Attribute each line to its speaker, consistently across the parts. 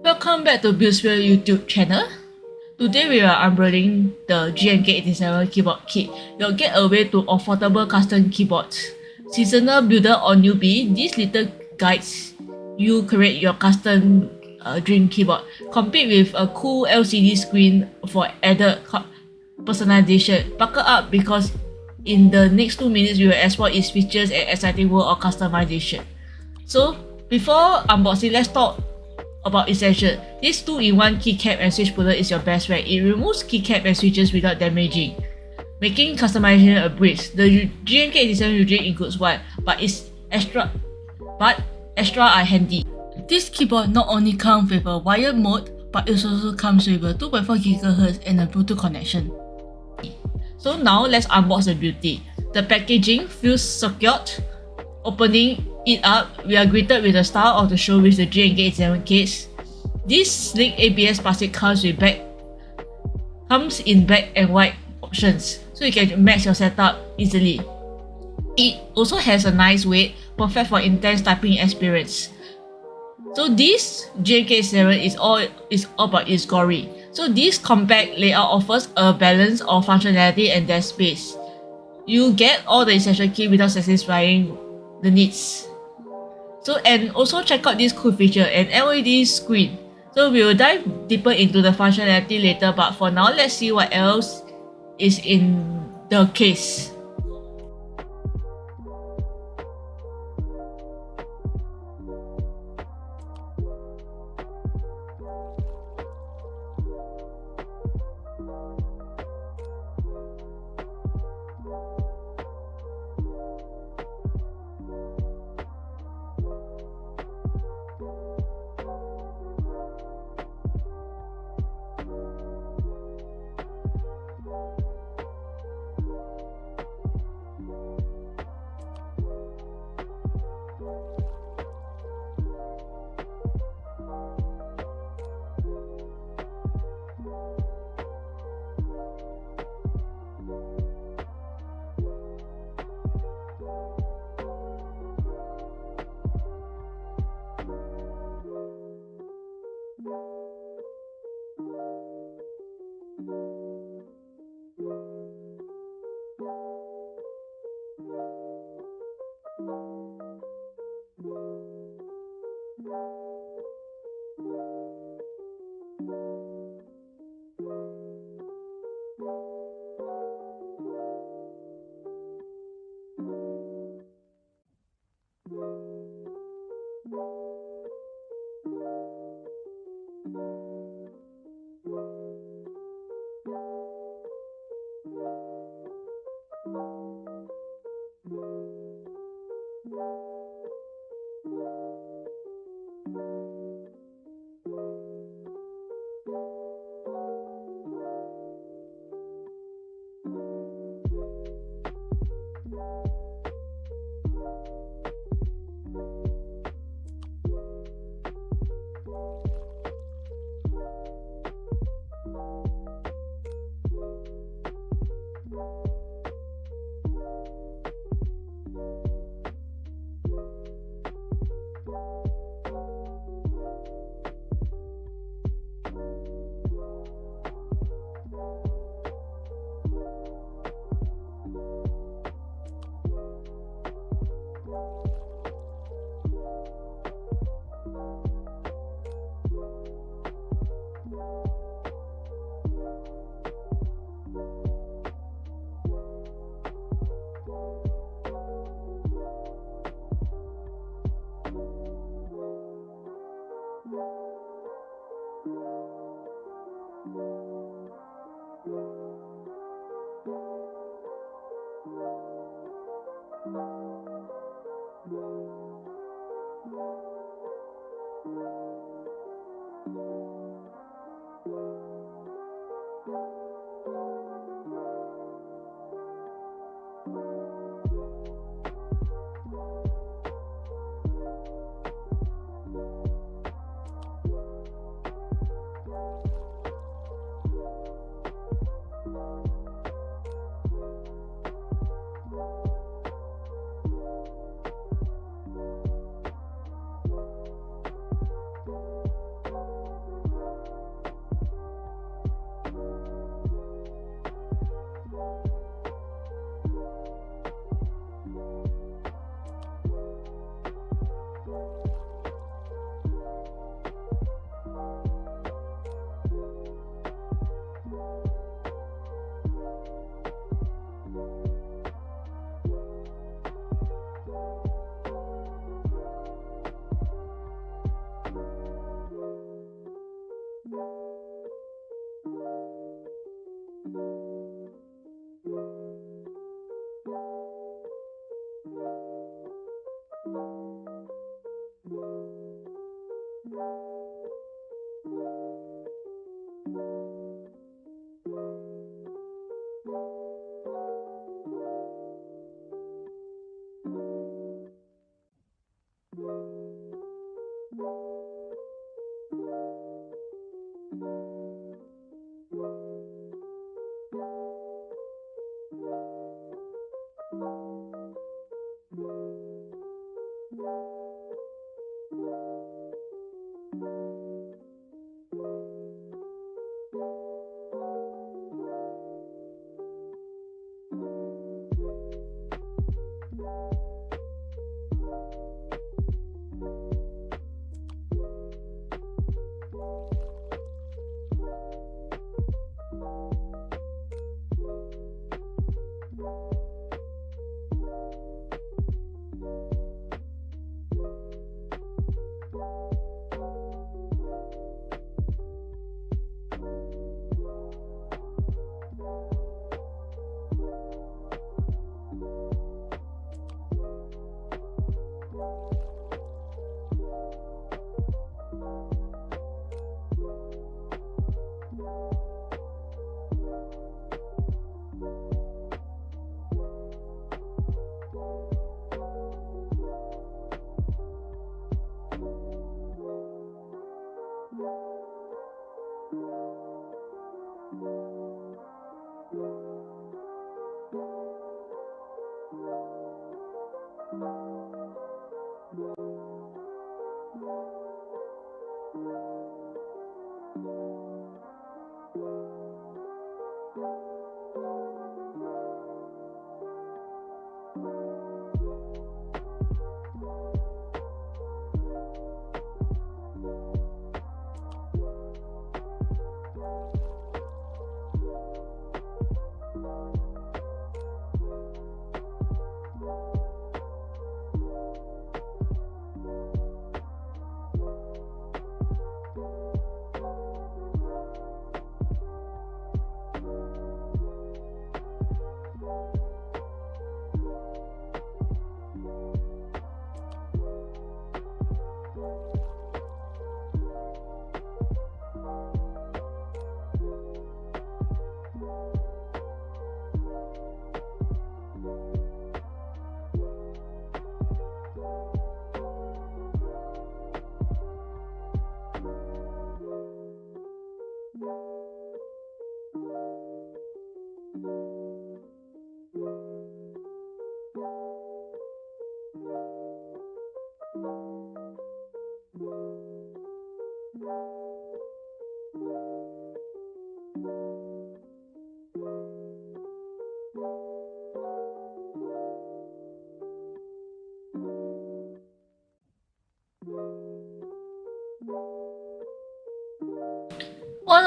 Speaker 1: Welcome back to Buildsphere YouTube channel. Today we are unveiling the GMK87 keyboard kit, your getaway to affordable custom keyboards. Seasonal builder or newbie, this little guides you create your custom dream keyboard. Complete with a cool LCD screen for added personalization. Buckle up because in the next 2 minutes we will explore its features and exciting world of customization. So before unboxing, let's talk about essential. This 2-in-1 keycap and switch puller is your best friend. It removes keycap and switches without damaging, making customization a breeze. The GMK87 usually includes one, but extra are handy. This keyboard not only comes with a wired mode, but it also comes with a 2.4 GHz and a Bluetooth connection. So now let's unbox the beauty. The packaging feels secured. Opening it up, we are greeted with the star of the show with the GMK87 case. This sleek ABS plastic comes in black and white options, so you can match your setup easily. It also has a nice weight, perfect for intense typing experience. So this GMK87 is all about its gory. So this compact layout offers a balance of functionality and desk space. You get all the essential key without satisfying the needs. So and also check out this cool feature, an LED screen. So we will dive deeper into the functionality later, but for now let's see what else is in the case.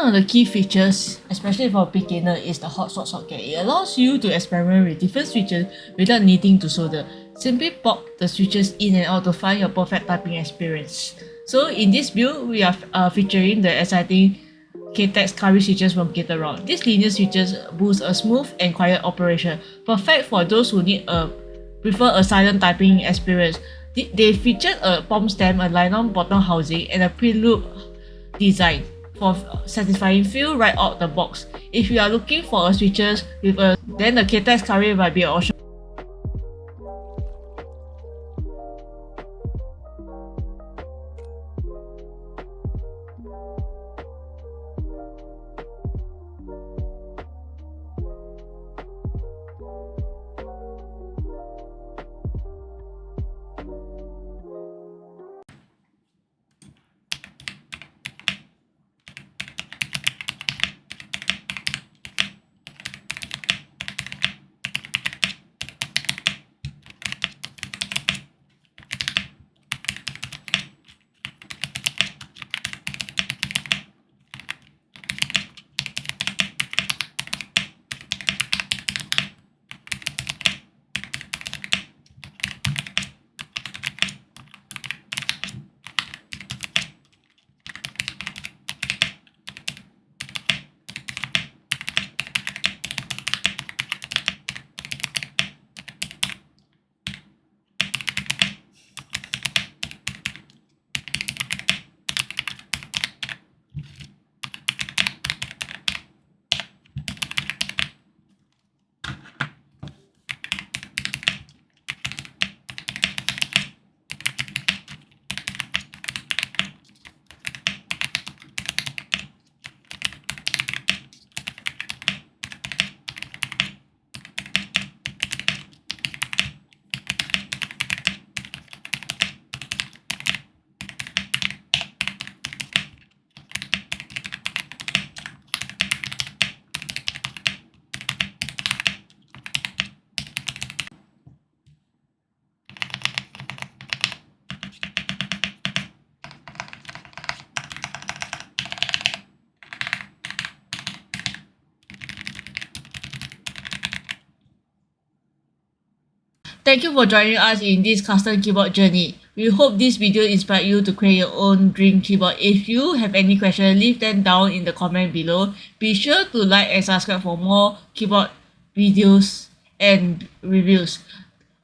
Speaker 1: One of the key features, especially for a beginner, is the hot swap socket. It allows you to experiment with different switches without needing to solder. Simply pop the switches in and out to find your perfect typing experience. So in this build, we are featuring the exciting KTEX curry switches from Gate-A-Round. These linear switches boost a smooth and quiet operation, perfect for those who prefer a silent typing experience. They featured a palm stem, a nylon bottom housing, and a pre-loop design for satisfying feel right out the box. If you are looking for a switches then the KTEX curry might be an option. Thank you for joining us in this custom keyboard journey. We hope this video inspired you to create your own dream keyboard. If you have any questions, leave them down in the comment below. Be sure to like and subscribe for more keyboard videos and reviews.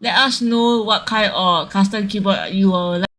Speaker 1: Let us know what kind of custom keyboard you will like.